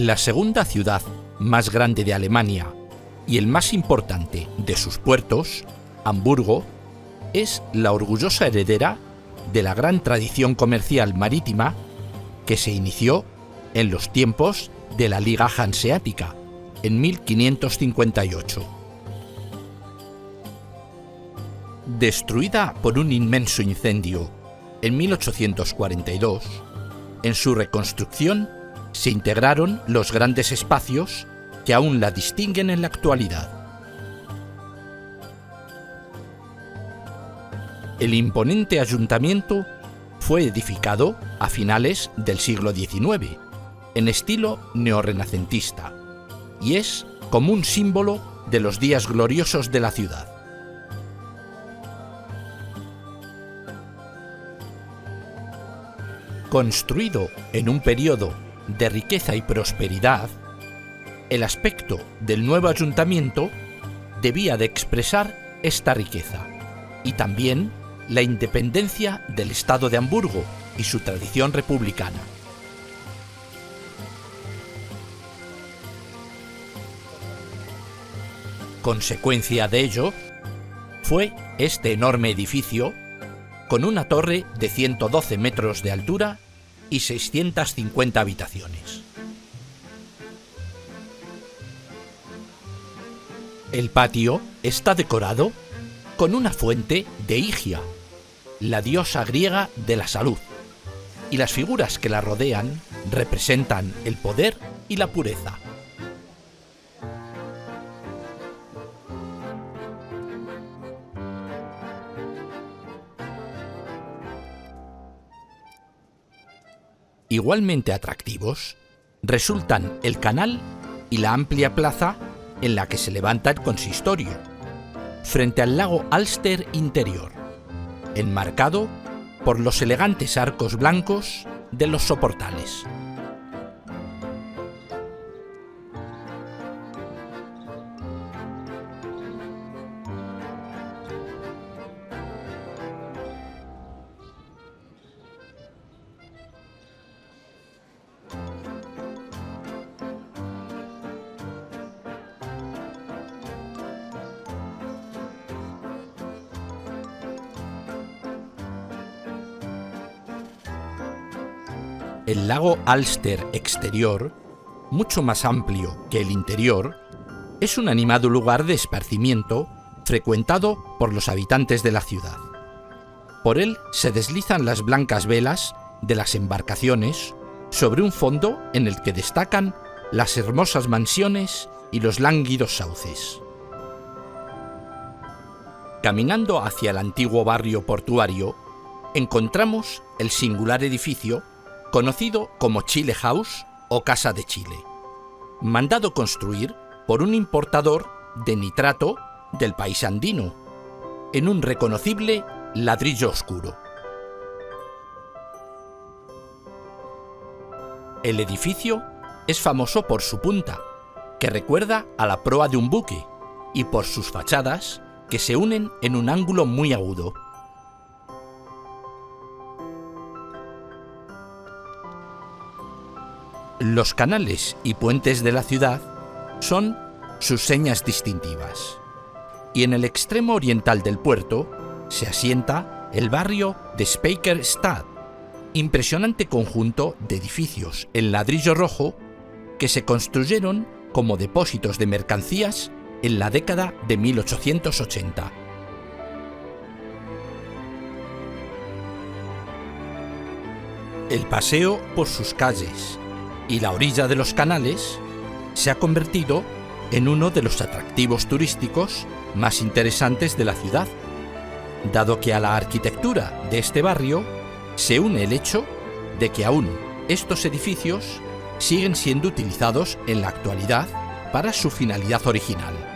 La segunda ciudad más grande de Alemania y el más importante de sus puertos, Hamburgo, es la orgullosa heredera de la gran tradición comercial marítima que se inició en los tiempos de la Liga Hanseática, en 1558. Destruida por un inmenso incendio en 1842, en su reconstrucción se integraron los grandes espacios que aún la distinguen en la actualidad. El imponente ayuntamiento fue edificado a finales del siglo XIX, en estilo neorrenacentista, y es como un símbolo de los días gloriosos de la ciudad. Construido en un periodo de riqueza y prosperidad, el aspecto del nuevo ayuntamiento debía de expresar esta riqueza y también la independencia del Estado de Hamburgo y su tradición republicana. Consecuencia de ello fue este enorme edificio con una torre de 112 metros de altura y 650 habitaciones. El patio está decorado con una fuente de Higia, la diosa griega de la salud, y las figuras que la rodean representan el poder y la pureza. Igualmente atractivos resultan el canal y la amplia plaza en la que se levanta el consistorio, frente al lago Alster interior, enmarcado por los elegantes arcos blancos de los soportales. El lago Alster exterior, mucho más amplio que el interior, es un animado lugar de esparcimiento frecuentado por los habitantes de la ciudad. Por él se deslizan las blancas velas de las embarcaciones sobre un fondo en el que destacan las hermosas mansiones y los lánguidos sauces. Caminando hacia el antiguo barrio portuario, encontramos el singular edificio conocido como Chile House o Casa de Chile, mandado construir por un importador de nitrato del país andino, en un reconocible ladrillo oscuro. El edificio es famoso por su punta, que recuerda a la proa de un buque, y por sus fachadas, que se unen en un ángulo muy agudo. Los canales y puentes de la ciudad son sus señas distintivas, y en el extremo oriental del puerto se asienta el barrio de Spijkerstad, impresionante conjunto de edificios en ladrillo rojo que se construyeron como depósitos de mercancías en la década de 1880. El paseo por sus calles y la orilla de los canales se ha convertido en uno de los atractivos turísticos más interesantes de la ciudad, dado que a la arquitectura de este barrio se une el hecho de que aún estos edificios siguen siendo utilizados en la actualidad para su finalidad original.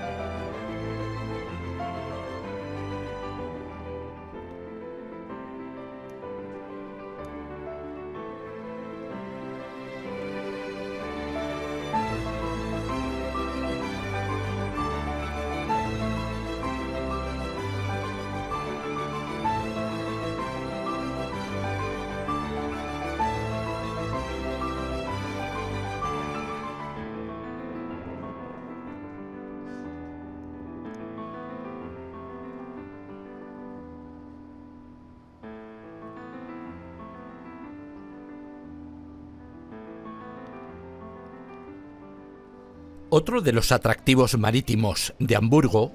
Otro de los atractivos marítimos de Hamburgo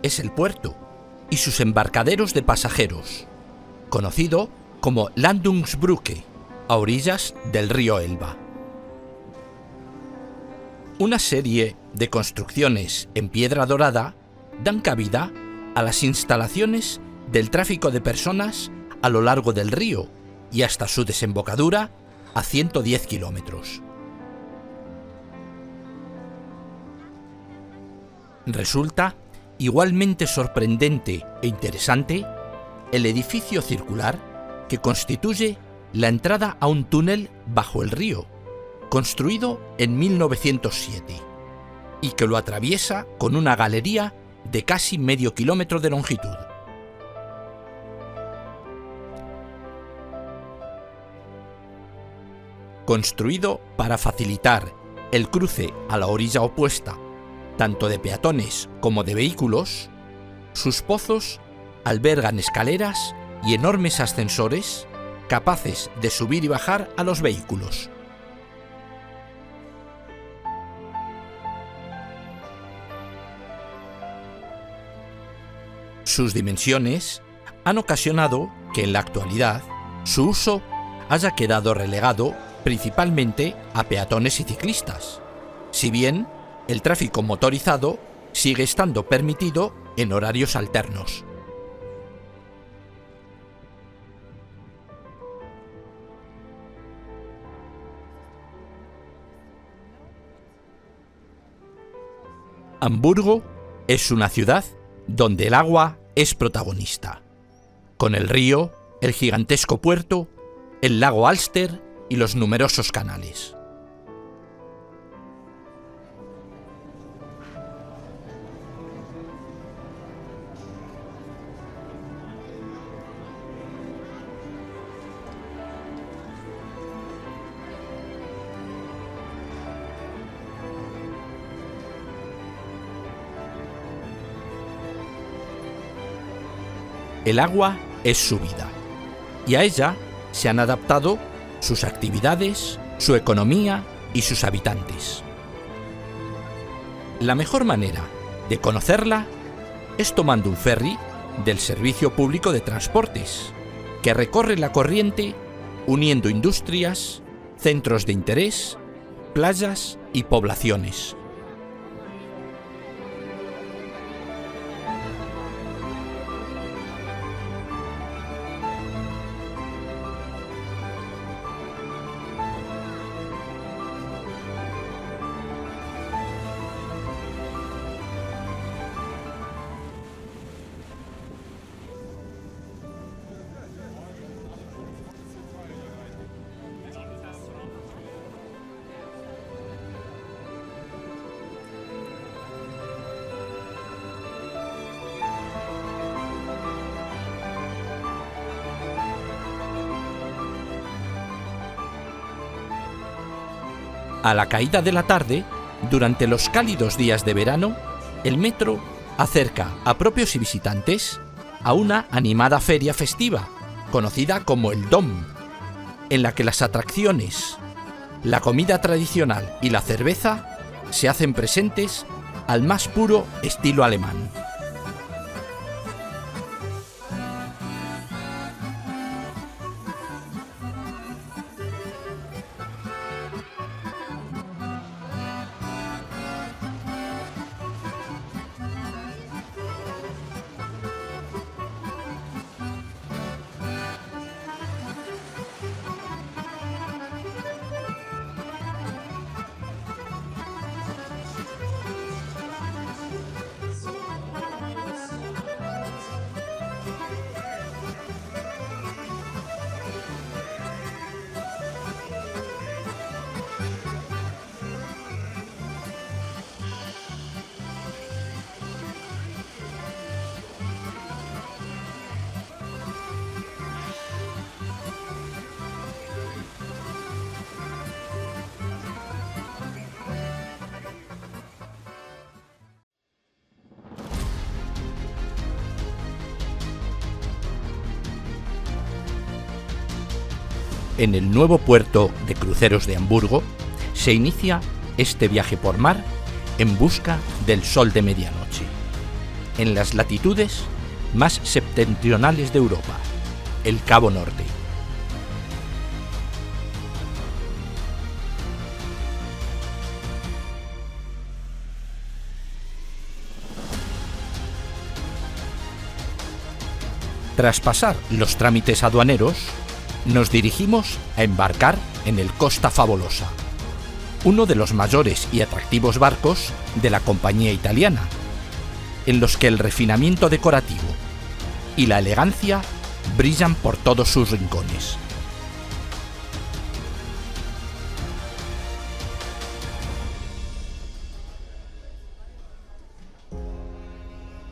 es el puerto y sus embarcaderos de pasajeros, conocido como Landungsbrücke, a orillas del río Elba. Una serie de construcciones en piedra dorada dan cabida a las instalaciones del tráfico de personas a lo largo del río y hasta su desembocadura a 110 kilómetros. Resulta igualmente sorprendente e interesante el edificio circular que constituye la entrada a un túnel bajo el río, construido en 1907, y que lo atraviesa con una galería de casi medio kilómetro de longitud. Construido para facilitar el cruce a la orilla opuesta, tanto de peatones como de vehículos, sus pozos albergan escaleras y enormes ascensores capaces de subir y bajar a los vehículos. Sus dimensiones han ocasionado que en la actualidad su uso haya quedado relegado principalmente a peatones y ciclistas, si bien el tráfico motorizado sigue estando permitido en horarios alternos. Hamburgo es una ciudad donde el agua es protagonista, con el río, el gigantesco puerto, el lago Alster y los numerosos canales. El agua es su vida, y a ella se han adaptado sus actividades, su economía y sus habitantes. La mejor manera de conocerla es tomando un ferry del Servicio Público de Transportes, que recorre la corriente uniendo industrias, centros de interés, playas y poblaciones. A la caída de la tarde, durante los cálidos días de verano, el metro acerca a propios y visitantes a una animada feria festiva, conocida como el Dom, en la que las atracciones, la comida tradicional y la cerveza se hacen presentes al más puro estilo alemán. En el nuevo puerto de cruceros de Hamburgo se inicia este viaje por mar en busca del sol de medianoche, en las latitudes más septentrionales de Europa, el Cabo Norte. Tras pasar los trámites aduaneros, nos dirigimos a embarcar en el Costa Favolosa, uno de los mayores y atractivos barcos de la compañía italiana, en los que el refinamiento decorativo y la elegancia brillan por todos sus rincones.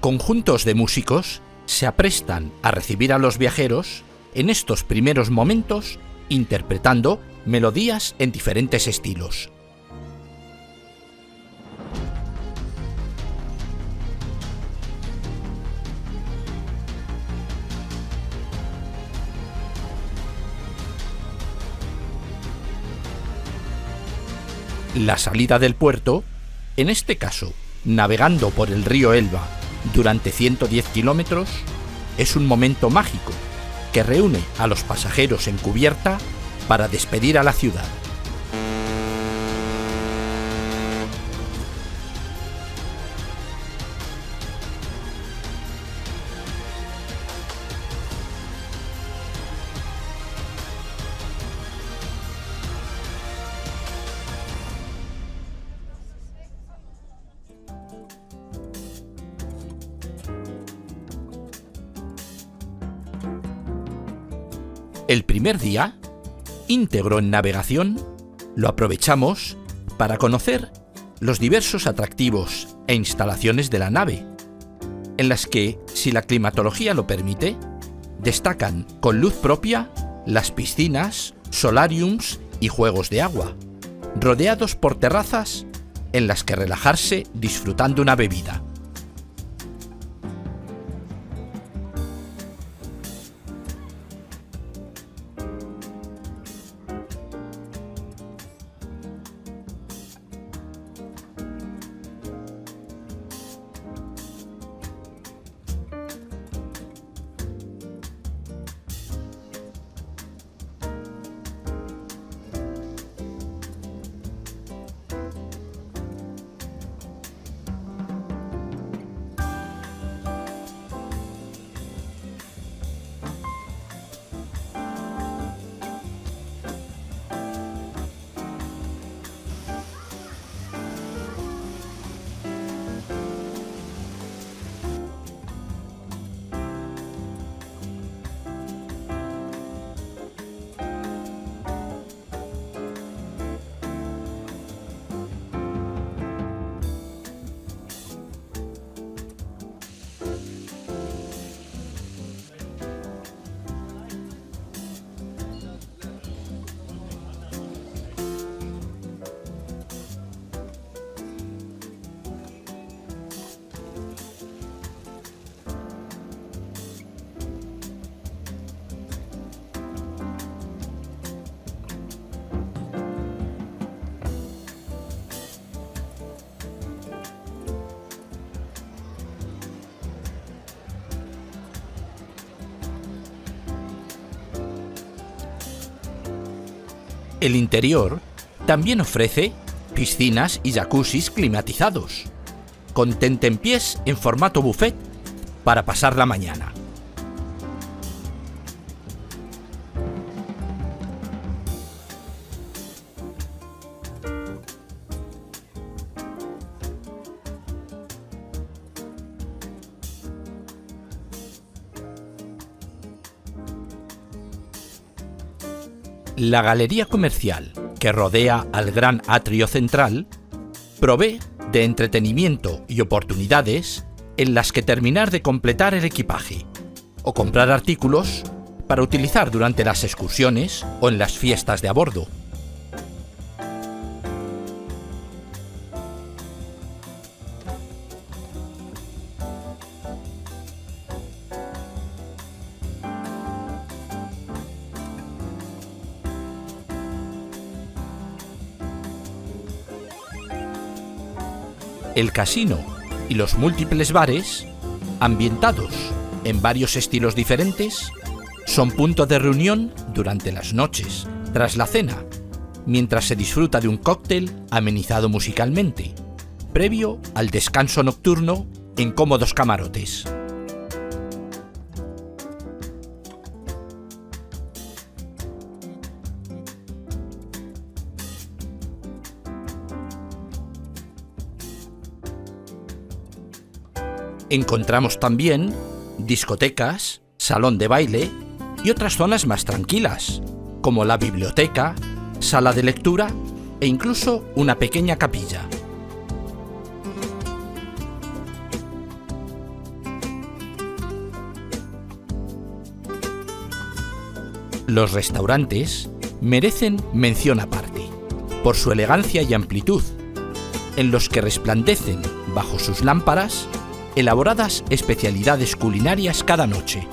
Conjuntos de músicos se aprestan a recibir a los viajeros en estos primeros momentos, interpretando melodías en diferentes estilos. La salida del puerto, en este caso navegando por el río Elba durante 110 kilómetros, es un momento mágico que reúne a los pasajeros en cubierta para despedir a la ciudad. El primer día, íntegro en navegación, lo aprovechamos para conocer los diversos atractivos e instalaciones de la nave, en las que, si la climatología lo permite, destacan con luz propia las piscinas, solariums y juegos de agua, rodeados por terrazas en las que relajarse disfrutando una bebida. El interior también ofrece piscinas y jacuzzis climatizados, con tentempiés en formato buffet para pasar la mañana. La galería comercial que rodea al gran atrio central provee de entretenimiento y oportunidades en las que terminar de completar el equipaje o comprar artículos para utilizar durante las excursiones o en las fiestas de a bordo. El casino y los múltiples bares, ambientados en varios estilos diferentes, son punto de reunión durante las noches, tras la cena, mientras se disfruta de un cóctel amenizado musicalmente, previo al descanso nocturno en cómodos camarotes. Encontramos también discotecas, salón de baile y otras zonas más tranquilas, como la biblioteca, sala de lectura e incluso una pequeña capilla. Los restaurantes merecen mención aparte, por su elegancia y amplitud, en los que resplandecen, bajo sus lámparas, elaboradas especialidades culinarias cada noche.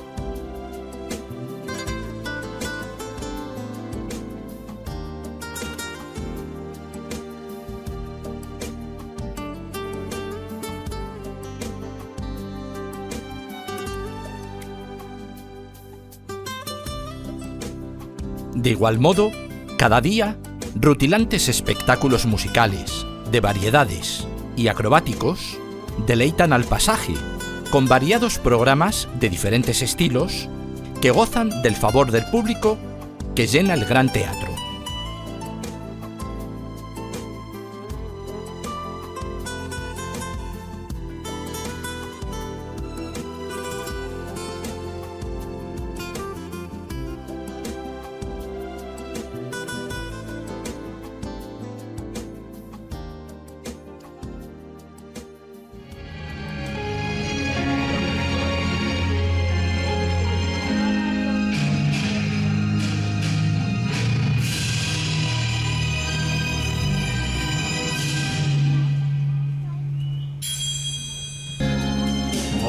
De igual modo, cada día, rutilantes espectáculos musicales, de variedades y acrobáticos deleitan al pasaje con variados programas de diferentes estilos que gozan del favor del público que llena el Gran Teatro.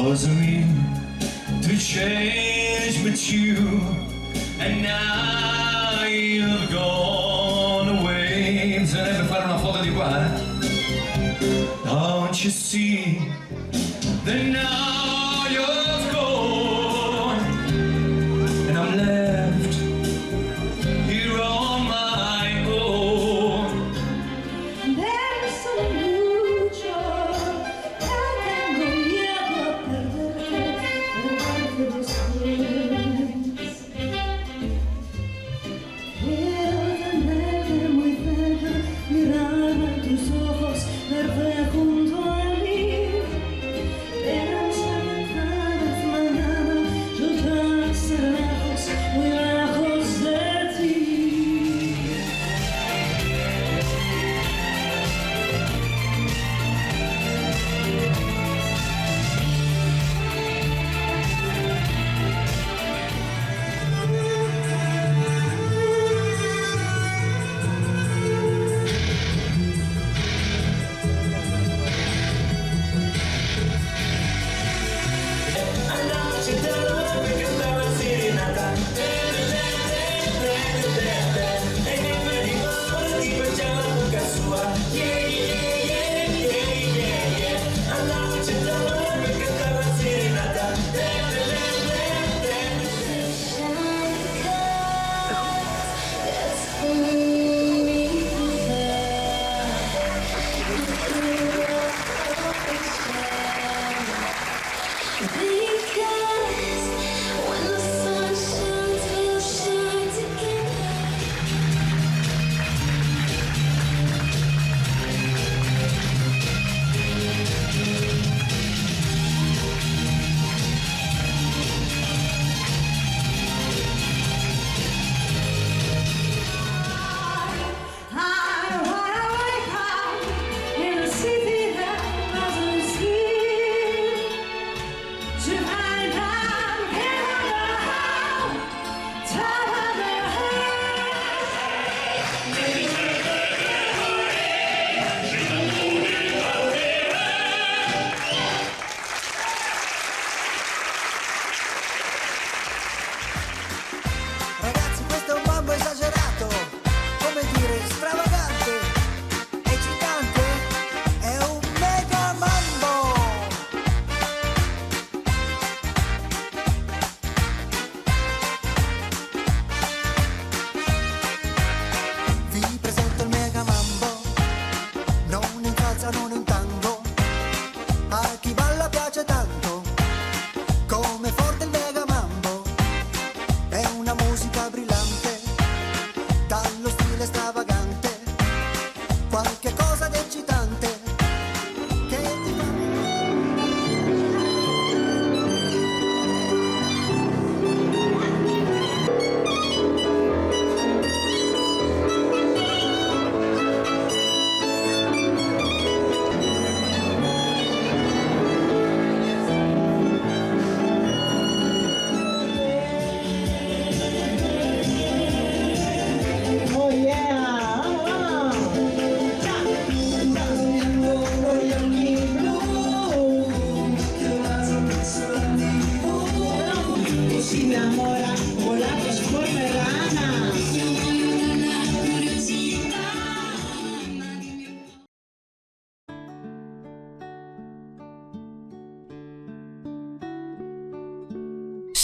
Wasn't mean to change but you, and now you've gone away. Bisognerebbe fare una foto di qua, Don't you see that now you're gone, and I'm left here on my own. Tus ojos, verte junto a mí, pero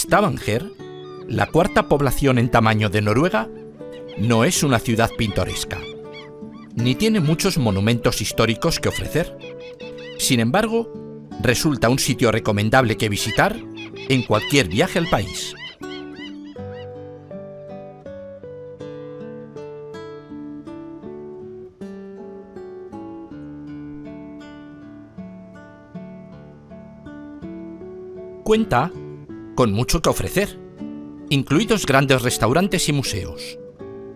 Stavanger, la cuarta población en tamaño de Noruega, no es una ciudad pintoresca, ni tiene muchos monumentos históricos que ofrecer. Sin embargo, resulta un sitio recomendable que visitar en cualquier viaje al país. Cuenta con mucho que ofrecer, incluidos grandes restaurantes y museos.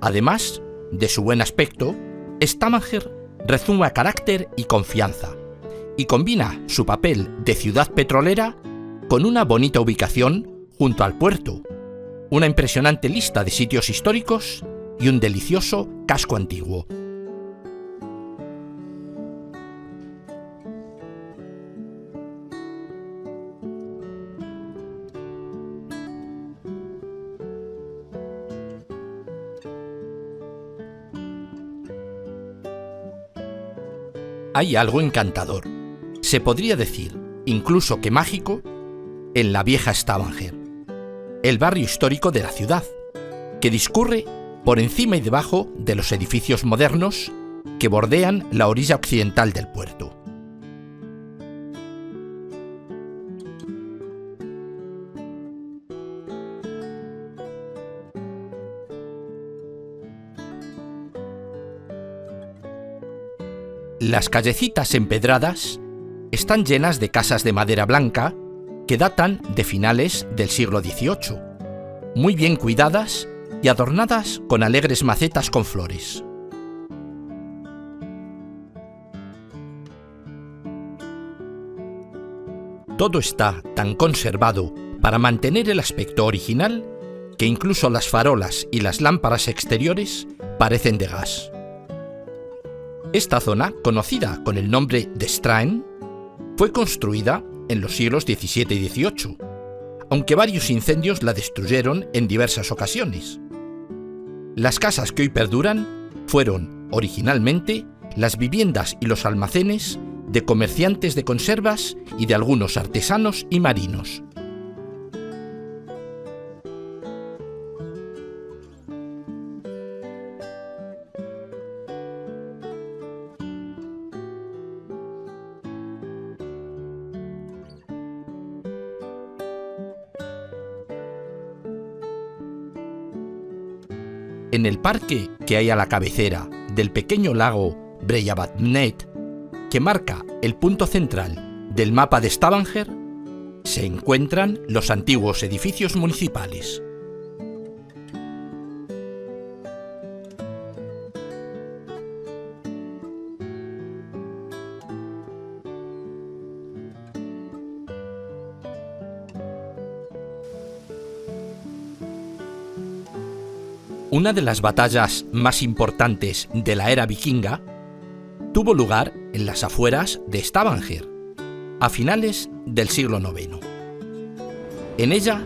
Además de su buen aspecto, Stavanger rezuma carácter y confianza, y combina su papel de ciudad petrolera con una bonita ubicación junto al puerto, una impresionante lista de sitios históricos y un delicioso casco antiguo. Hay algo encantador, se podría decir, incluso que mágico, en la vieja Stavanger, el barrio histórico de la ciudad, que discurre por encima y debajo de los edificios modernos que bordean la orilla occidental del puerto. Las callecitas empedradas están llenas de casas de madera blanca que datan de finales del siglo XVIII, muy bien cuidadas y adornadas con alegres macetas con flores. Todo está tan conservado para mantener el aspecto original que incluso las farolas y las lámparas exteriores parecen de gas. Esta zona, conocida con el nombre de Strand, fue construida en los siglos XVII y XVIII, aunque varios incendios la destruyeron en diversas ocasiones. Las casas que hoy perduran fueron, originalmente, las viviendas y los almacenes de comerciantes de conservas y de algunos artesanos y marinos. En el parque que hay a la cabecera del pequeño lago Breiðavatnet, que marca el punto central del mapa de Stavanger, se encuentran los antiguos edificios municipales. Una de las batallas más importantes de la era vikinga tuvo lugar en las afueras de Stavanger, a finales del siglo IX. En ella,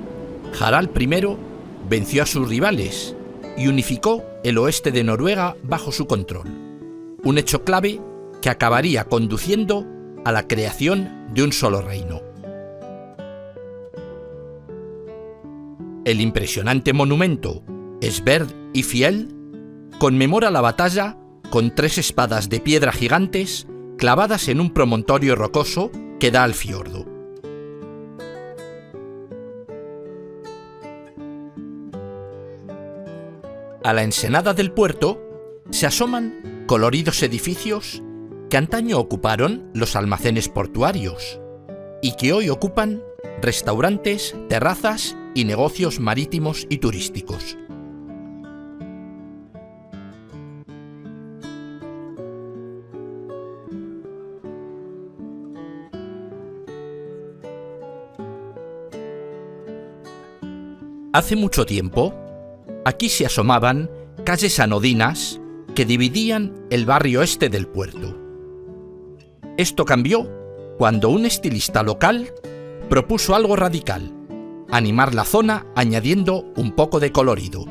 Harald I venció a sus rivales y unificó el oeste de Noruega bajo su control, un hecho clave que acabaría conduciendo a la creación de un solo reino. El impresionante monumento Sverd y Fjeld conmemora la batalla con 3 espadas de piedra gigantes clavadas en un promontorio rocoso que da al fiordo. A la ensenada del puerto se asoman coloridos edificios que antaño ocuparon los almacenes portuarios y que hoy ocupan restaurantes, terrazas y negocios marítimos y turísticos. Hace mucho tiempo, aquí se asomaban calles anodinas que dividían el barrio este del puerto. Esto cambió cuando un estilista local propuso algo radical: animar la zona añadiendo un poco de colorido.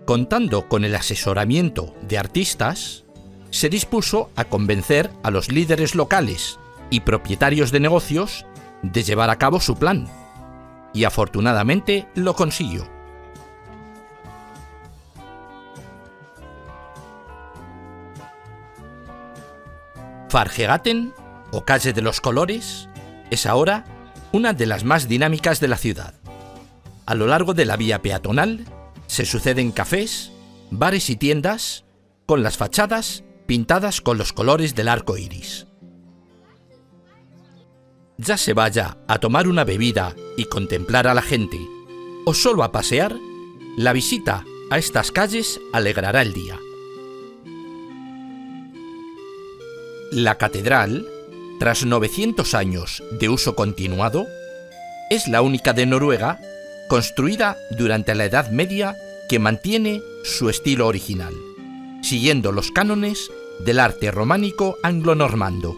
Contando con el asesoramiento de artistas, se dispuso a convencer a los líderes locales y propietarios de negocios de llevar a cabo su plan, y afortunadamente lo consiguió. Fargegaten, o Calle de los Colores, es ahora una de las más dinámicas de la ciudad. A lo largo de la vía peatonal se suceden cafés, bares y tiendas con las fachadas pintadas con los colores del arco iris. Ya se vaya a tomar una bebida y contemplar a la gente, o solo a pasear, la visita a estas calles alegrará el día. La catedral, tras 900 años de uso continuado, es la única de Noruega construida durante la Edad Media que mantiene su estilo original, siguiendo los cánones del arte románico anglo-normando.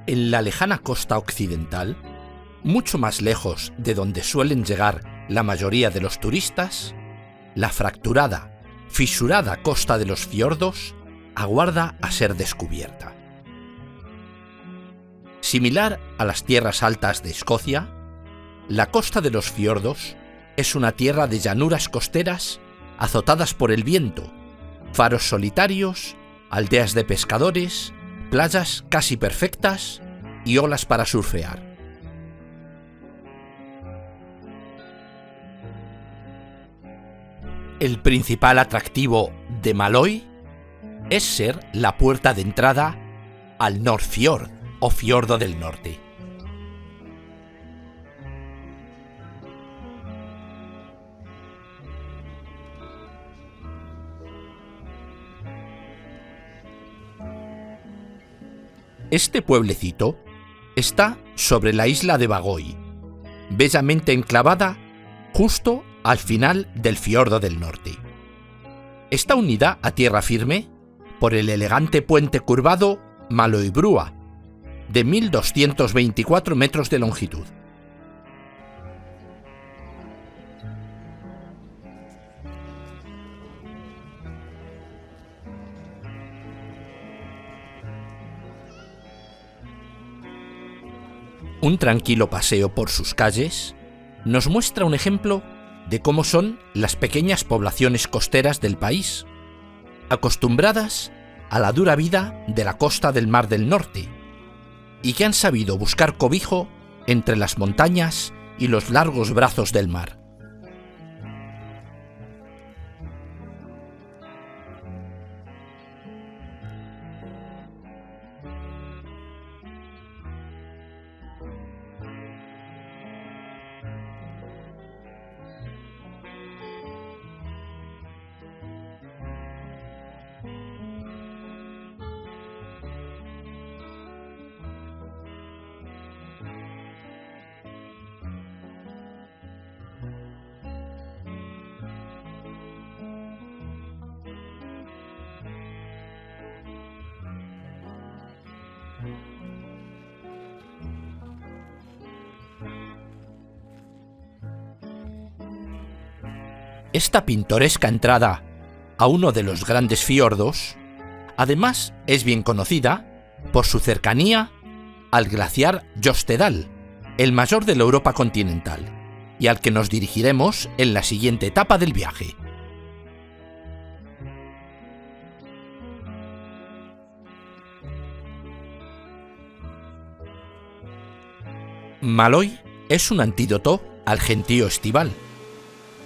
En la lejana costa occidental, mucho más lejos de donde suelen llegar la mayoría de los turistas, la fracturada, fisurada costa de los fiordos aguarda a ser descubierta. Similar a las tierras altas de Escocia, la costa de los fiordos es una tierra de llanuras costeras azotadas por el viento, faros solitarios, aldeas de pescadores, playas casi perfectas y olas para surfear. El principal atractivo de Maløy es ser la puerta de entrada al Nordfjord o fiordo del norte. Este pueblecito está sobre la isla de Vagøy, bellamente enclavada justo al final del fiordo del norte. Está unida a tierra firme por el elegante puente curvado Maløybrua, de 1.224 metros de longitud. Un tranquilo paseo por sus calles nos muestra un ejemplo de cómo son las pequeñas poblaciones costeras del país, acostumbradas a la dura vida de la costa del Mar del Norte, y que han sabido buscar cobijo entre las montañas y los largos brazos del mar. Esta pintoresca entrada a uno de los grandes fiordos, además es bien conocida por su cercanía al glaciar Jostedal, el mayor de la Europa continental, y al que nos dirigiremos en la siguiente etapa del viaje. Maloy es un antídoto al gentío estival,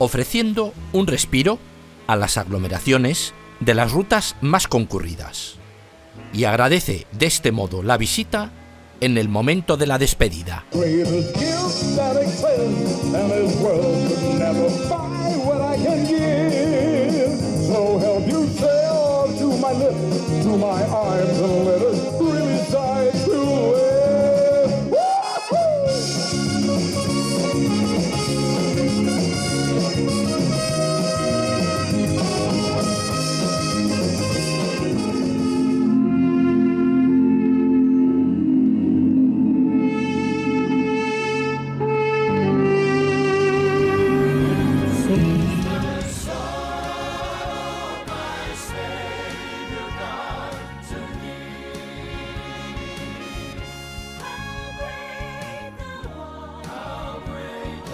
ofreciendo un respiro a las aglomeraciones de las rutas más concurridas, y agradece de este modo la visita en el momento de la despedida.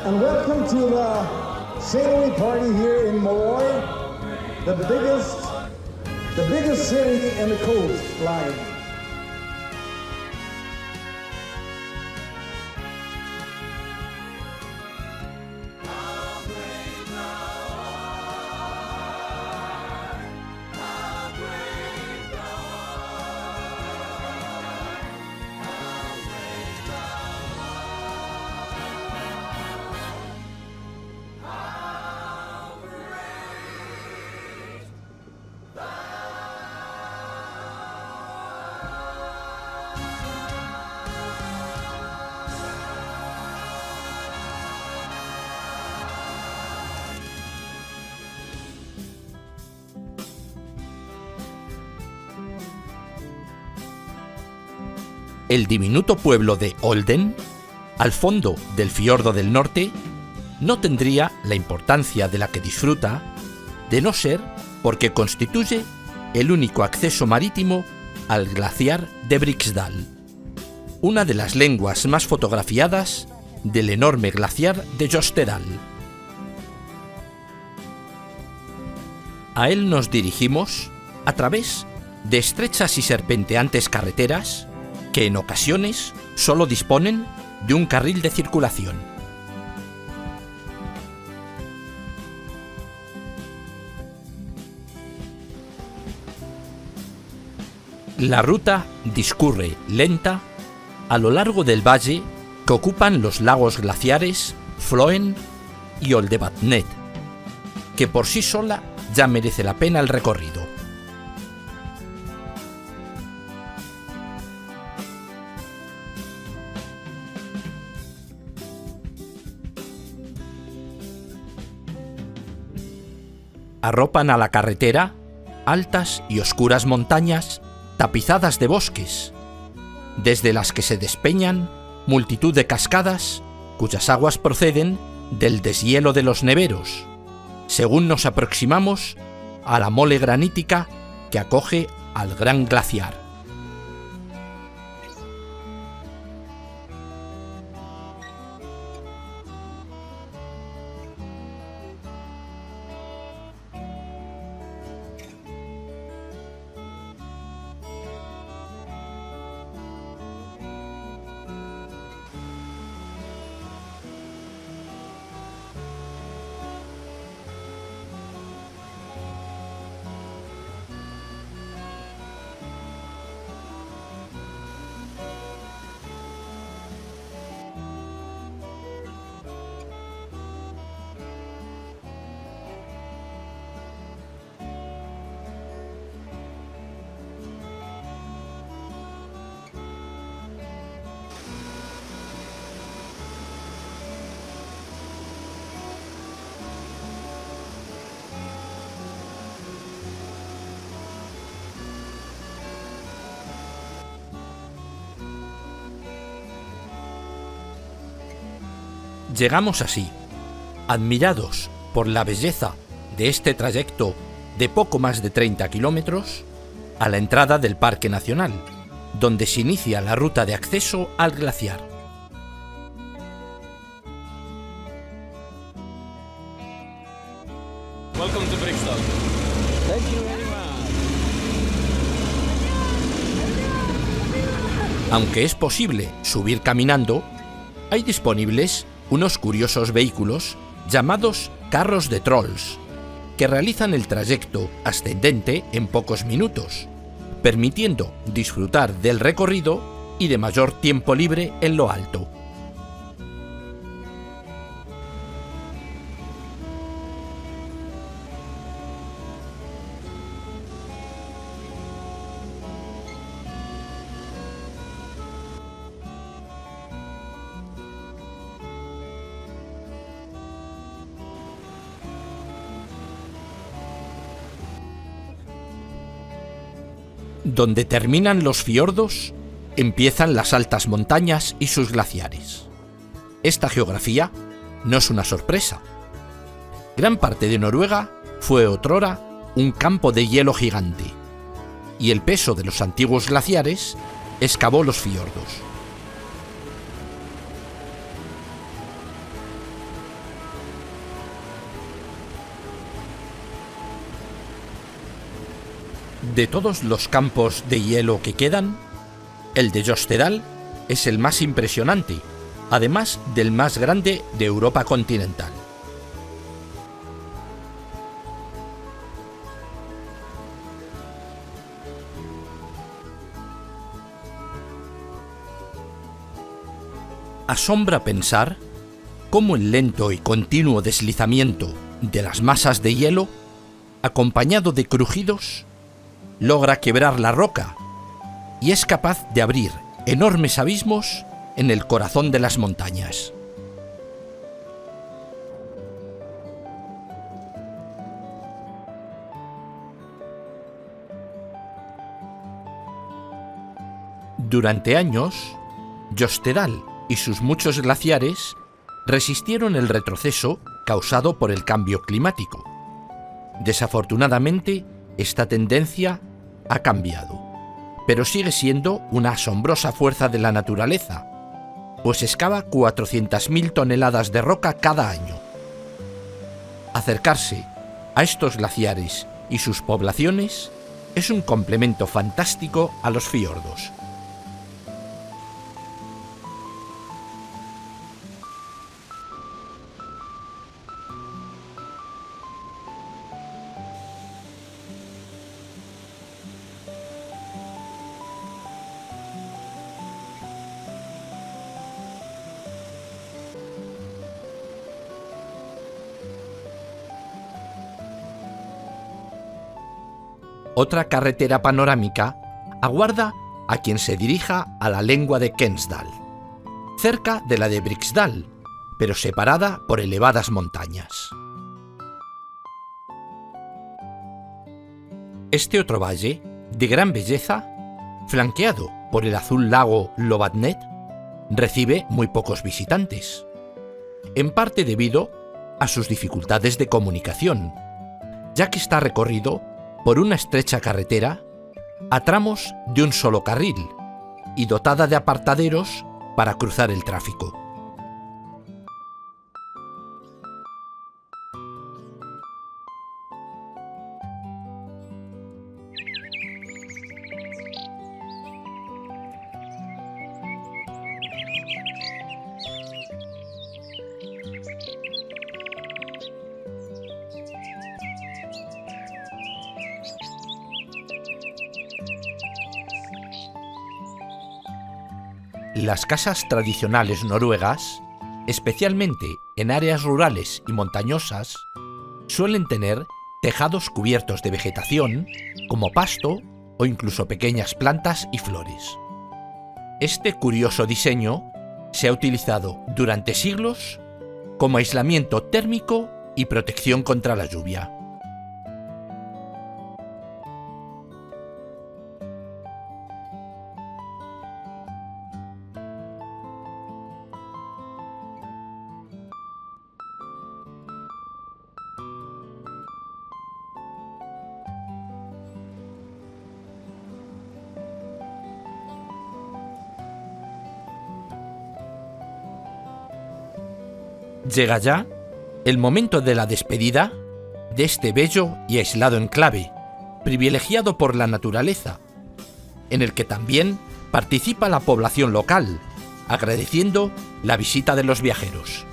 And welcome to the sailing party here in Molloy, the biggest city in the coastline. El diminuto pueblo de Olden, al fondo del fiordo del norte, no tendría la importancia de la que disfruta de no ser porque constituye el único acceso marítimo al glaciar de Briksdal, una de las lenguas más fotografiadas del enorme glaciar de Jostedal. A él nos dirigimos a través de estrechas y serpenteantes carreteras que en ocasiones solo disponen de un carril de circulación. La ruta discurre lenta a lo largo del valle que ocupan los lagos glaciares Floen y Oldevatnet, que por sí sola ya merece la pena el recorrido. Arropan a la carretera altas y oscuras montañas tapizadas de bosques, desde las que se despeñan multitud de cascadas cuyas aguas proceden del deshielo de los neveros, según nos aproximamos a la mole granítica que acoge al gran glaciar. Llegamos así, admirados por la belleza de este trayecto de poco más de 30 kilómetros a la entrada del Parque Nacional, donde se inicia la ruta de acceso al glaciar. Welcome to Brixton. Thank you very much. Aunque es posible subir caminando, hay disponibles unos curiosos vehículos llamados carros de trolls, que realizan el trayecto ascendente en pocos minutos, permitiendo disfrutar del recorrido y de mayor tiempo libre en lo alto. Donde terminan los fiordos, empiezan las altas montañas y sus glaciares. Esta geografía no es una sorpresa. Gran parte de Noruega fue otrora un campo de hielo gigante, y el peso de los antiguos glaciares excavó los fiordos. De todos los campos de hielo que quedan, el de Jostedal es el más impresionante, además del más grande de Europa continental. Asombra pensar cómo el lento y continuo deslizamiento de las masas de hielo, acompañado de crujidos, logra quebrar la roca y es capaz de abrir enormes abismos en el corazón de las montañas. Durante años, Jostedal y sus muchos glaciares resistieron el retroceso causado por el cambio climático. Desafortunadamente, esta tendencia ha cambiado, pero sigue siendo una asombrosa fuerza de la naturaleza, pues excava 400.000 toneladas de roca cada año. Acercarse a estos glaciares y sus poblaciones es un complemento fantástico a los fiordos. Otra carretera panorámica aguarda a quien se dirija a la lengua de Kensdal, cerca de la de Briksdal, pero separada por elevadas montañas. Este otro valle, de gran belleza, flanqueado por el azul lago Lovatnet, recibe muy pocos visitantes, en parte debido a sus dificultades de comunicación, ya que está recorrido por una estrecha carretera a tramos de un solo carril y dotada de apartaderos para cruzar el tráfico. Las casas tradicionales noruegas, especialmente en áreas rurales y montañosas, suelen tener tejados cubiertos de vegetación, como pasto o incluso pequeñas plantas y flores. Este curioso diseño se ha utilizado durante siglos como aislamiento térmico y protección contra la lluvia. Llega ya el momento de la despedida de este bello y aislado enclave, privilegiado por la naturaleza, en el que también participa la población local, agradeciendo la visita de los viajeros.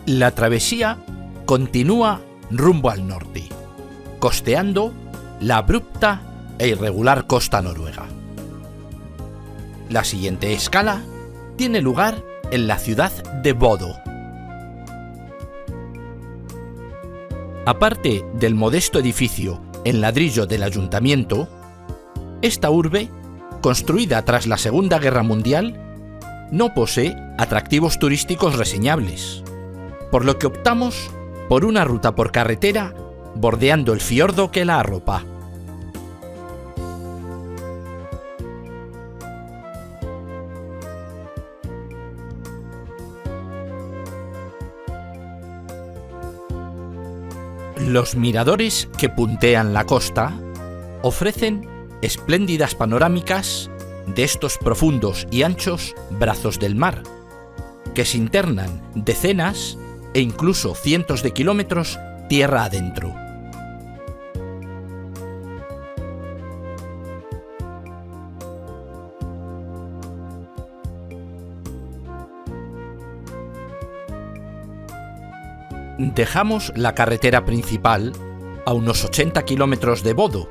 La travesía continúa rumbo al norte, costeando la abrupta e irregular costa noruega. La siguiente escala tiene lugar en la ciudad de Bodø. Aparte del modesto edificio en ladrillo del ayuntamiento, esta urbe, construida tras la Segunda Guerra Mundial, no posee atractivos turísticos reseñables, por lo que optamos por una ruta por carretera bordeando el fiordo que la arropa. Los miradores que puntean la costa ofrecen espléndidas panorámicas de estos profundos y anchos brazos del mar, que se internan decenas e incluso cientos de kilómetros tierra adentro. Dejamos la carretera principal a unos 80 kilómetros de Bodø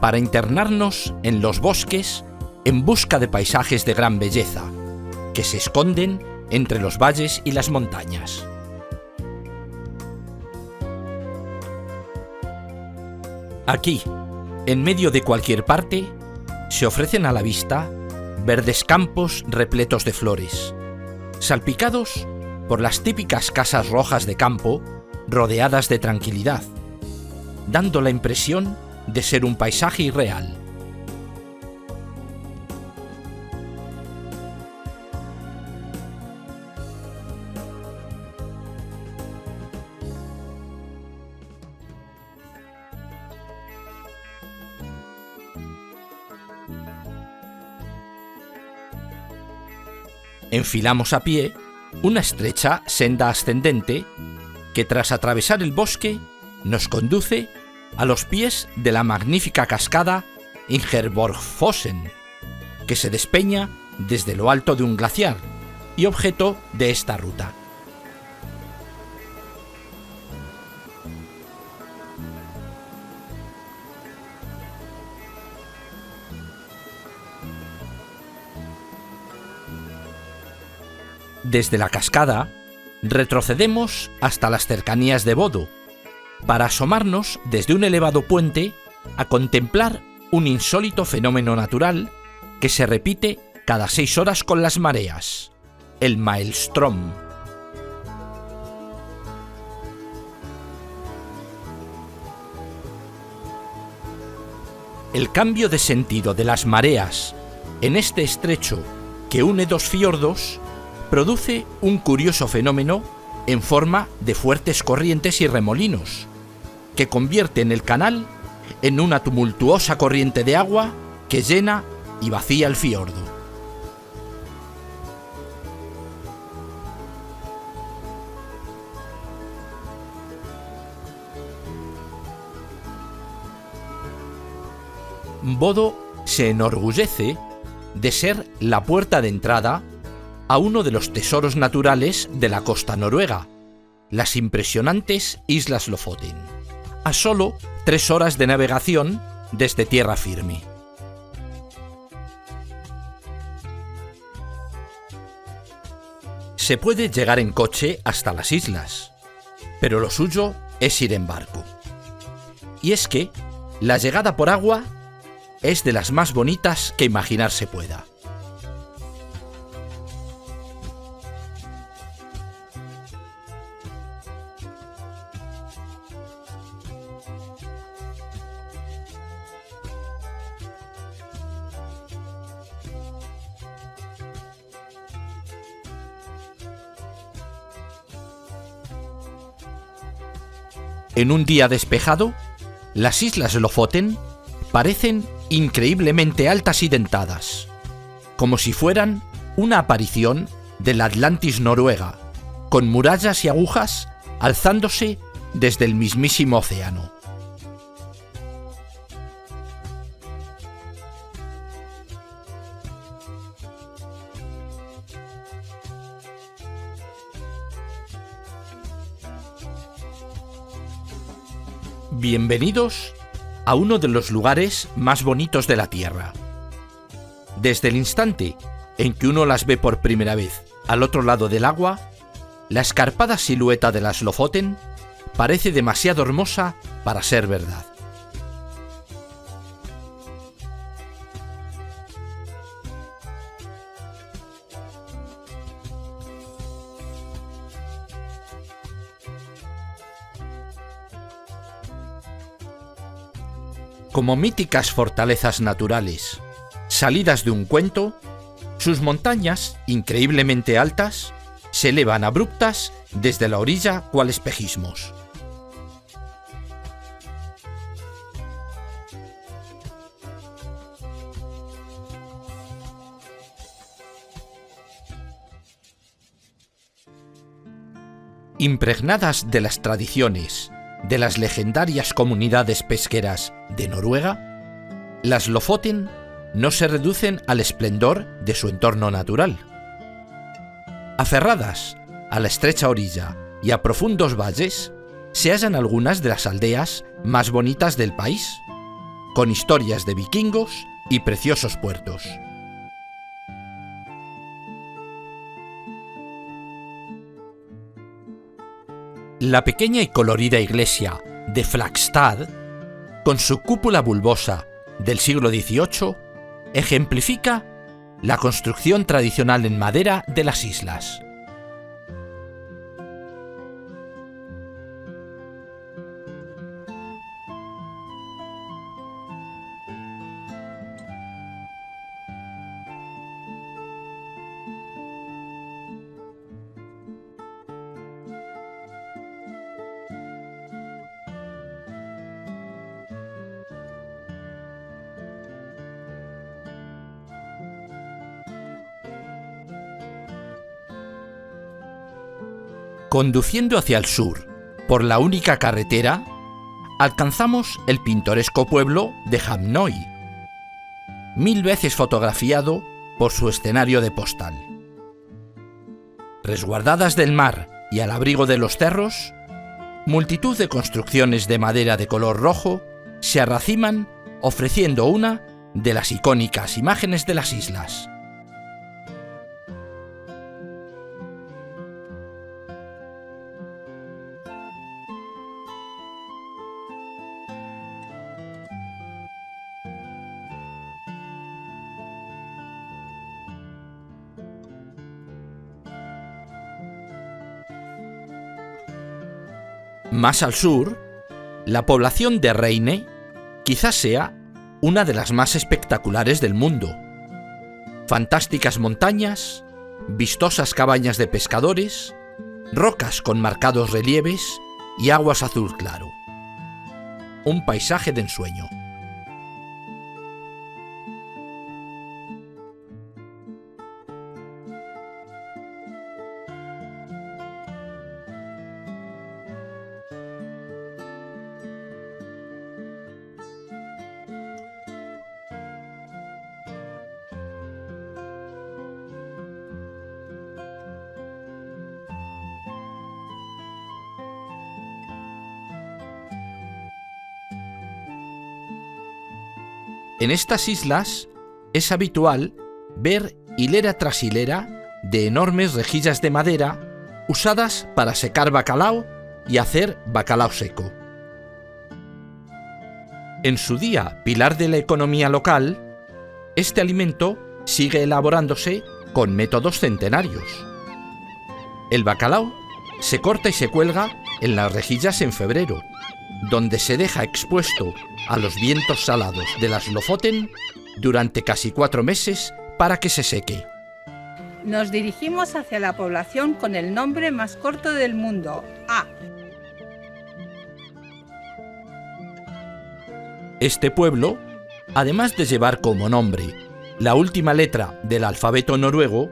para internarnos en los bosques en busca de paisajes de gran belleza que se esconden entre los valles y las montañas. Aquí, en medio de cualquier parte, se ofrecen a la vista verdes campos repletos de flores, salpicados por las típicas casas rojas de campo rodeadas de tranquilidad, dando la impresión de ser un paisaje irreal. Enfilamos a pie una estrecha senda ascendente que, tras atravesar el bosque, nos conduce a los pies de la magnífica cascada Ingeborgfossen, que se despeña desde lo alto de un glaciar y objeto de esta ruta. Desde la cascada, retrocedemos hasta las cercanías de Bodø, para asomarnos desde un elevado puente a contemplar un insólito fenómeno natural que se repite cada 6 horas con las mareas, el maelstrom. El cambio de sentido de las mareas en este estrecho que une dos fiordos produce un curioso fenómeno en forma de fuertes corrientes y remolinos, que convierten el canal en una tumultuosa corriente de agua que llena y vacía el fiordo. Bodø se enorgullece de ser la puerta de entrada a uno de los tesoros naturales de la costa noruega, las impresionantes Islas Lofoten, a solo 3 horas de navegación desde tierra firme. Se puede llegar en coche hasta las islas, pero lo suyo es ir en barco. Y es que la llegada por agua es de las más bonitas que imaginarse pueda. En un día despejado, las Islas Lofoten parecen increíblemente altas y dentadas, como si fueran una aparición del Atlantis noruega, con murallas y agujas alzándose desde el mismísimo océano. Bienvenidos a uno de los lugares más bonitos de la Tierra. Desde el instante en que uno las ve por primera vez al otro lado del agua, la escarpada silueta de las Lofoten parece demasiado hermosa para ser verdad. Como míticas fortalezas naturales, salidas de un cuento, sus montañas, increíblemente altas, se elevan abruptas desde la orilla cual espejismos. Impregnadas de las tradiciones de las legendarias comunidades pesqueras de Noruega, las Lofoten no se reducen al esplendor de su entorno natural. Aferradas a la estrecha orilla y a profundos valles, se hallan algunas de las aldeas más bonitas del país, con historias de vikingos y preciosos puertos. La pequeña y colorida iglesia de Flagstad, con su cúpula bulbosa del siglo XVIII, ejemplifica la construcción tradicional en madera de las islas. Conduciendo hacia el sur, por la única carretera, alcanzamos el pintoresco pueblo de Hamnøy, 1000 veces fotografiado por su escenario de postal. Resguardadas del mar y al abrigo de los cerros, multitud de construcciones de madera de color rojo se arraciman ofreciendo una de las icónicas imágenes de las islas. Más al sur, la población de Reine quizás sea una de las más espectaculares del mundo. Fantásticas montañas, vistosas cabañas de pescadores, rocas con marcados relieves y aguas azul claro. Un paisaje de ensueño. En estas islas es habitual ver hilera tras hilera de enormes rejillas de madera usadas para secar bacalao y hacer bacalao seco. En su día pilar de la economía local, este alimento sigue elaborándose con métodos centenarios. El bacalao se corta y se cuelga en las rejillas en febrero, donde se deja expuesto a los vientos salados de las Lofoten durante casi 4 meses para que se seque. Nos dirigimos hacia la población con el nombre más corto del mundo, A. Este pueblo, además de llevar como nombre la última letra del alfabeto noruego,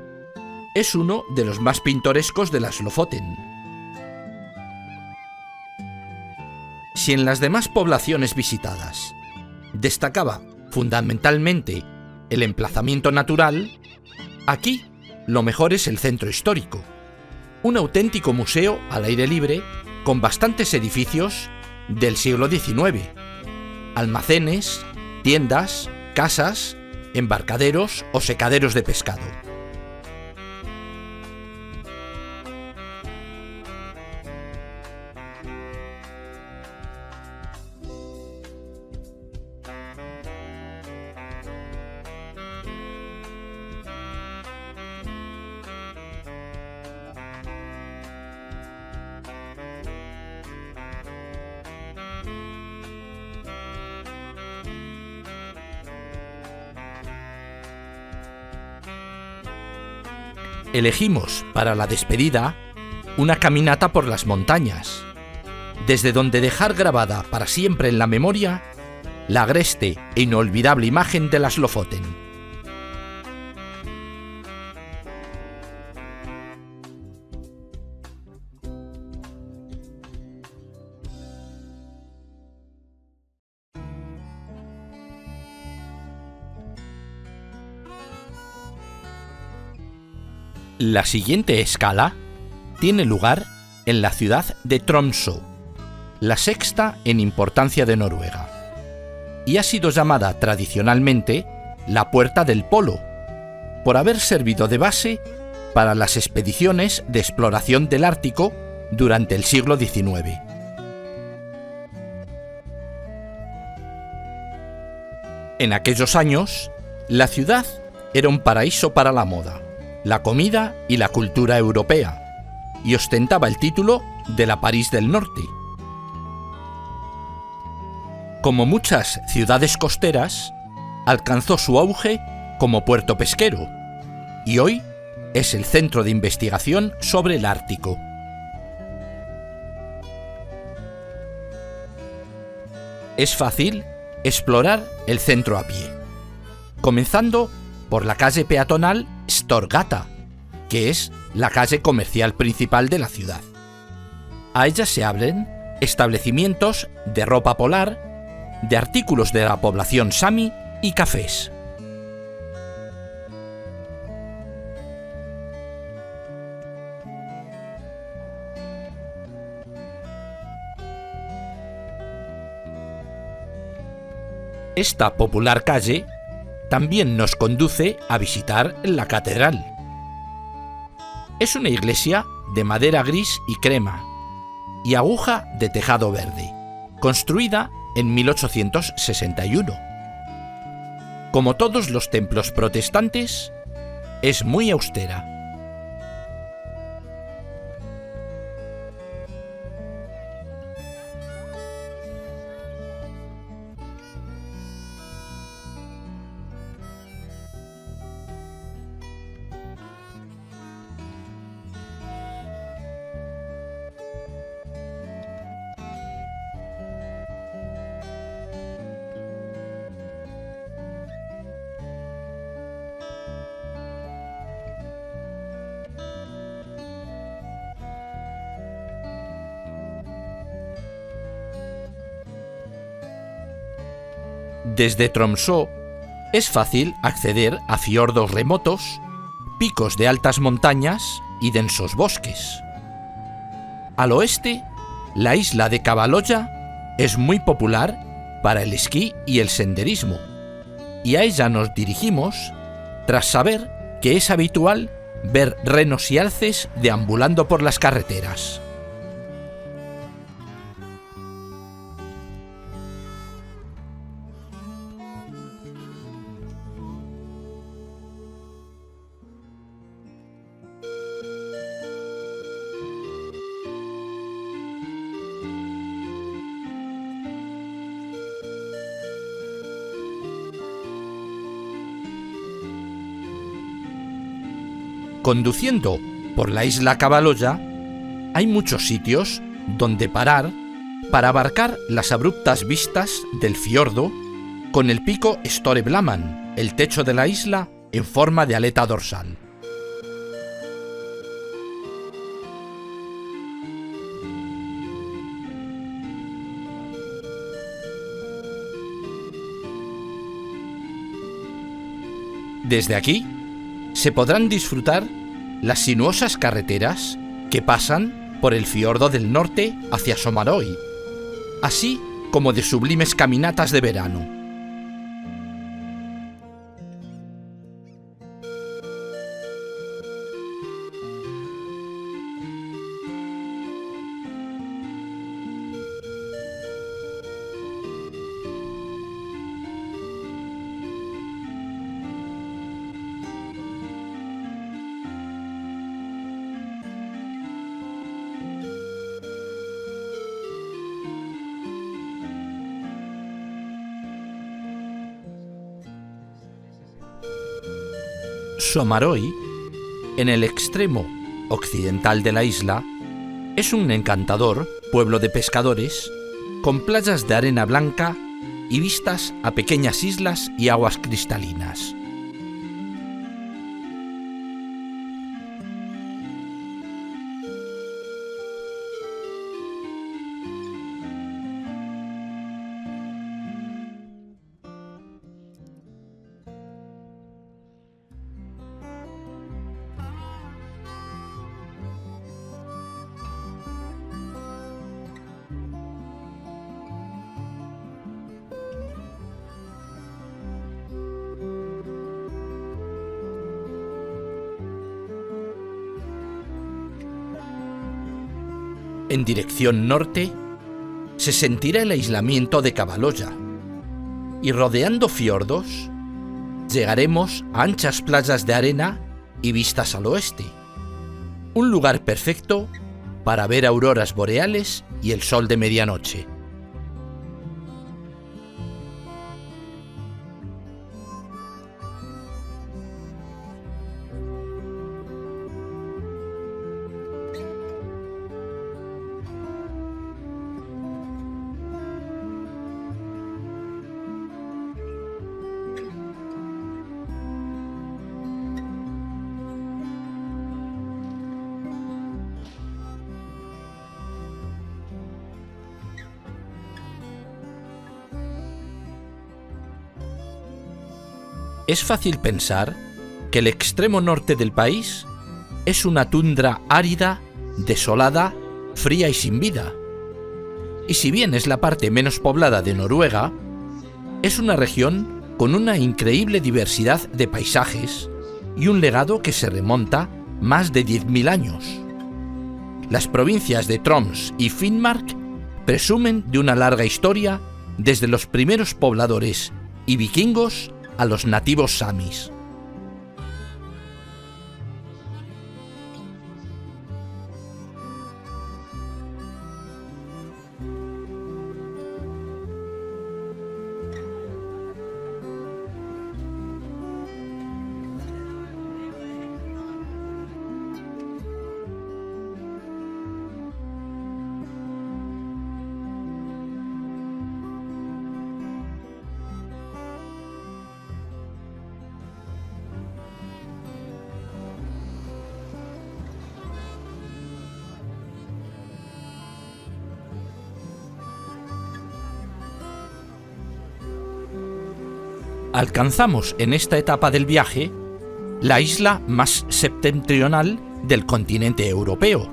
es uno de los más pintorescos de las Lofoten. Si en las demás poblaciones visitadas destacaba fundamentalmente el emplazamiento natural, aquí lo mejor es el centro histórico, un auténtico museo al aire libre con bastantes edificios del siglo XIX, almacenes, tiendas, casas, embarcaderos o secaderos de pescado. Elegimos para la despedida una caminata por las montañas, desde donde dejar grabada para siempre en la memoria la agreste e inolvidable imagen de las Lofoten. La siguiente escala tiene lugar en la ciudad de Tromsø, la sexta en importancia de Noruega, y ha sido llamada tradicionalmente la Puerta del Polo, por haber servido de base para las expediciones de exploración del Ártico durante el siglo XIX. En aquellos años, la ciudad era un paraíso para la moda, la comida y la cultura europea, y ostentaba el título de la París del Norte. Como muchas ciudades costeras, alcanzó su auge como puerto pesquero, y hoy es el centro de investigación sobre el Ártico. Es fácil explorar el centro a pie, comenzando por la calle peatonal Storgata, que es la calle comercial principal de la ciudad. A ella se abren establecimientos de ropa polar, de artículos de la población sami y cafés. Esta popular calle también nos conduce a visitar la catedral. Es una iglesia de madera gris y crema y aguja de tejado verde, construida en 1861. Como todos los templos protestantes, es muy austera. Desde Tromsø es fácil acceder a fiordos remotos, picos de altas montañas y densos bosques. Al oeste, la isla de Kavaloya es muy popular para el esquí y el senderismo, y a ella nos dirigimos tras saber que es habitual ver renos y alces deambulando por las carreteras. Conduciendo por la isla Cavaloya, hay muchos sitios donde parar para abarcar las abruptas vistas del fiordo con el pico Storeblaman, el techo de la isla en forma de aleta dorsal. Desde aquí se podrán disfrutar las sinuosas carreteras que pasan por el fiordo del norte hacia Sommarøy, así como de sublimes caminatas de verano. Sommarøy, en el extremo occidental de la isla, es un encantador pueblo de pescadores con playas de arena blanca y vistas a pequeñas islas y aguas cristalinas. En dirección norte, se sentirá el aislamiento de Cavaloya, y rodeando fiordos, llegaremos a anchas playas de arena y vistas al oeste, un lugar perfecto para ver auroras boreales y el sol de medianoche. Es fácil pensar que el extremo norte del país es una tundra árida, desolada, fría y sin vida. Y si bien es la parte menos poblada de Noruega, es una región con una increíble diversidad de paisajes y un legado que se remonta más de 10.000 años. Las provincias de Troms y Finnmark presumen de una larga historia desde los primeros pobladores y vikingos a los nativos samis. Alcanzamos en esta etapa del viaje la isla más septentrional del continente europeo,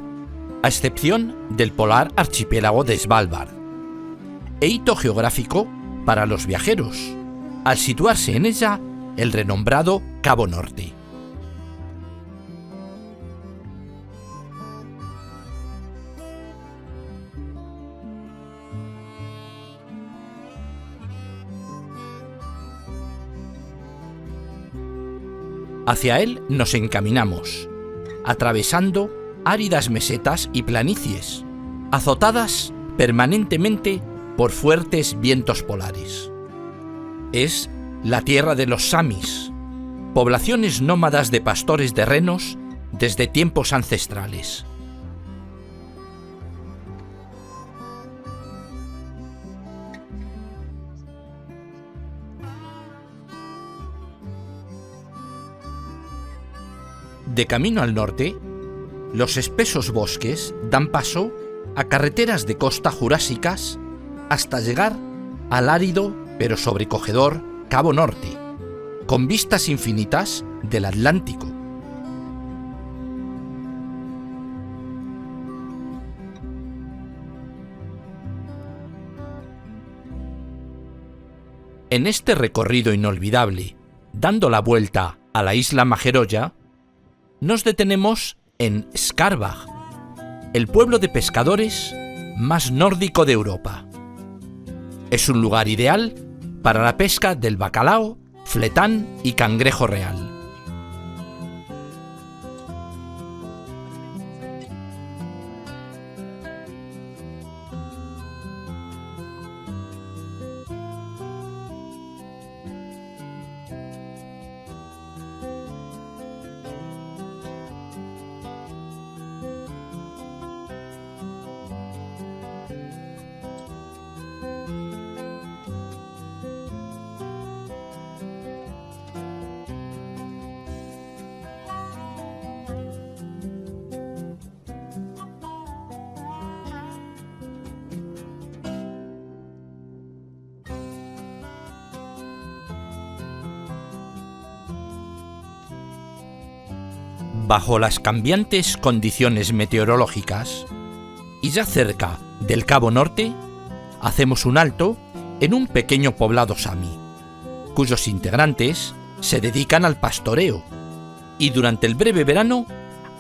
a excepción del polar archipiélago de Svalbard, e hito geográfico para los viajeros, al situarse en ella el renombrado Cabo Norte. Hacia él nos encaminamos, atravesando áridas mesetas y planicies, azotadas permanentemente por fuertes vientos polares. Es la tierra de los samis, poblaciones nómadas de pastores de renos desde tiempos ancestrales. De camino al norte, los espesos bosques dan paso a carreteras de costa jurásicas hasta llegar al árido pero sobrecogedor Cabo Norte, con vistas infinitas del Atlántico. En este recorrido inolvidable, dando la vuelta a la isla Majerolla, nos detenemos en Skarbaj, el pueblo de pescadores más nórdico de Europa. Es un lugar ideal para la pesca del bacalao, fletán y cangrejo real. Bajo las cambiantes condiciones meteorológicas, y ya cerca del Cabo Norte, hacemos un alto en un pequeño poblado sami, cuyos integrantes se dedican al pastoreo y durante el breve verano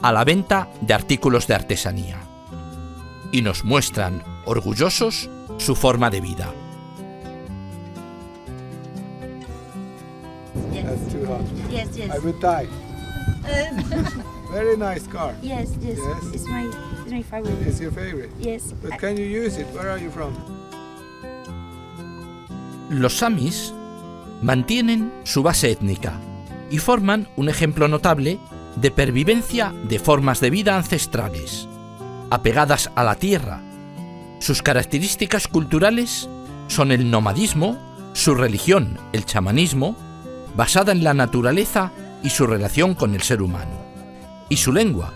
a la venta de artículos de artesanía, y nos muestran orgullosos su forma de vida. That's too hot. Yes, yes. I would die. Very nice car. Yes, yes. Yes. It's my favorite. It's your favorite. Yes. But can you use it? Where are you from? Los samis mantienen su base étnica y forman un ejemplo notable de pervivencia de formas de vida ancestrales, apegadas a la tierra. Sus características culturales son el nomadismo, su religión, el chamanismo, basada en la naturaleza y su relación con el ser humano, y su lengua,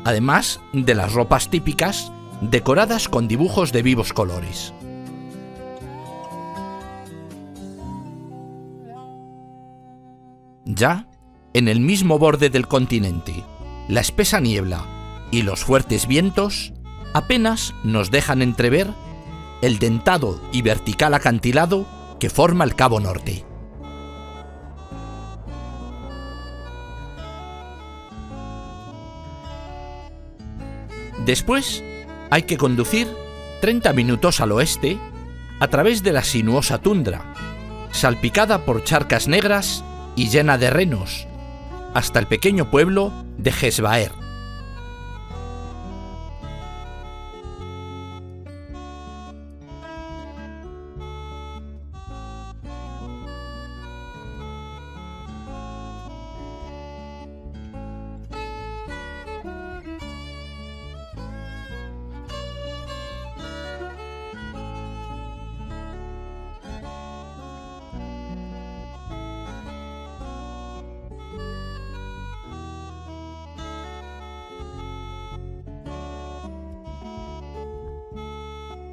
además de las ropas típicas decoradas con dibujos de vivos colores. Ya en el mismo borde del continente, la espesa niebla y los fuertes vientos apenas nos dejan entrever el dentado y vertical acantilado que forma el Cabo Norte. Después hay que conducir 30 minutos al oeste a través de la sinuosa tundra, salpicada por charcas negras y llena de renos, hasta el pequeño pueblo de Gesvaer.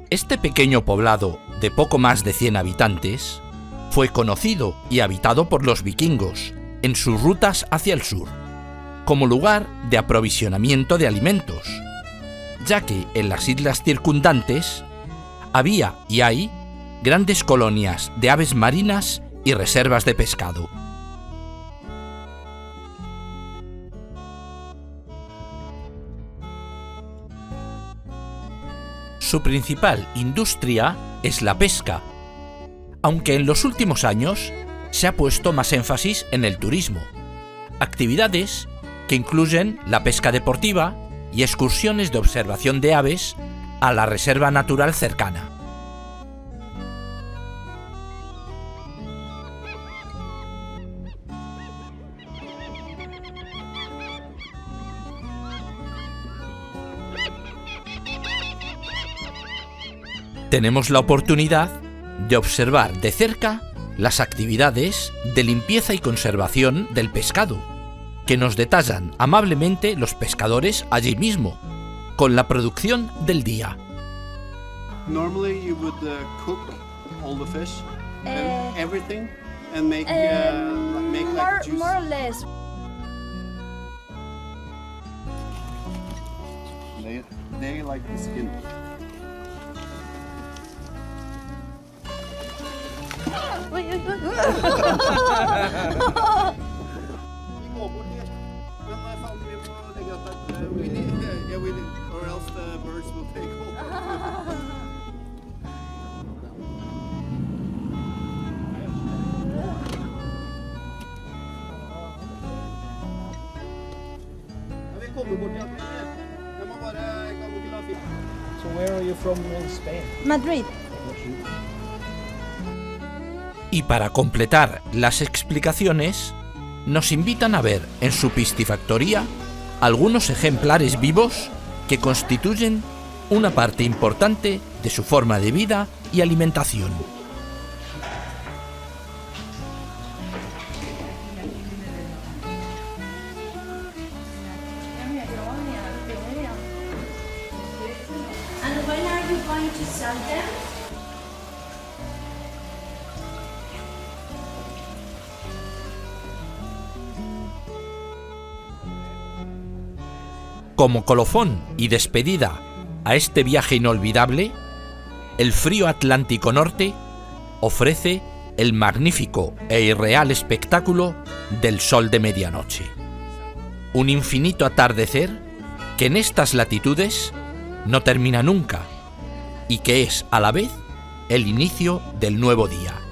Este pequeño poblado de poco más de 100 habitantes fue conocido y habitado por los vikingos en sus rutas hacia el sur, como lugar de aprovisionamiento de alimentos, ya que en las islas circundantes había y hay grandes colonias de aves marinas y reservas de pescado. Su principal industria es la pesca, aunque en los últimos años se ha puesto más énfasis en el turismo, actividades que incluyen la pesca deportiva y excursiones de observación de aves a la reserva natural cercana. Tenemos la oportunidad de observar de cerca las actividades de limpieza y conservación del pescado, que nos detallan amablemente los pescadores allí mismo, con la producción del día. Normally you would cook all the fish and everything and make like juice. More or less. They like the skin. Or else the birds will take hold. So where are you from in Spain? Madrid. Y para completar las explicaciones, nos invitan a ver en su piscifactoría algunos ejemplares vivos que constituyen una parte importante de su forma de vida y alimentación. And when are you going to sell them? Como colofón y despedida a este viaje inolvidable, el frío Atlántico Norte ofrece el magnífico e irreal espectáculo del sol de medianoche. Un infinito atardecer que en estas latitudes no termina nunca y que es a la vez el inicio del nuevo día.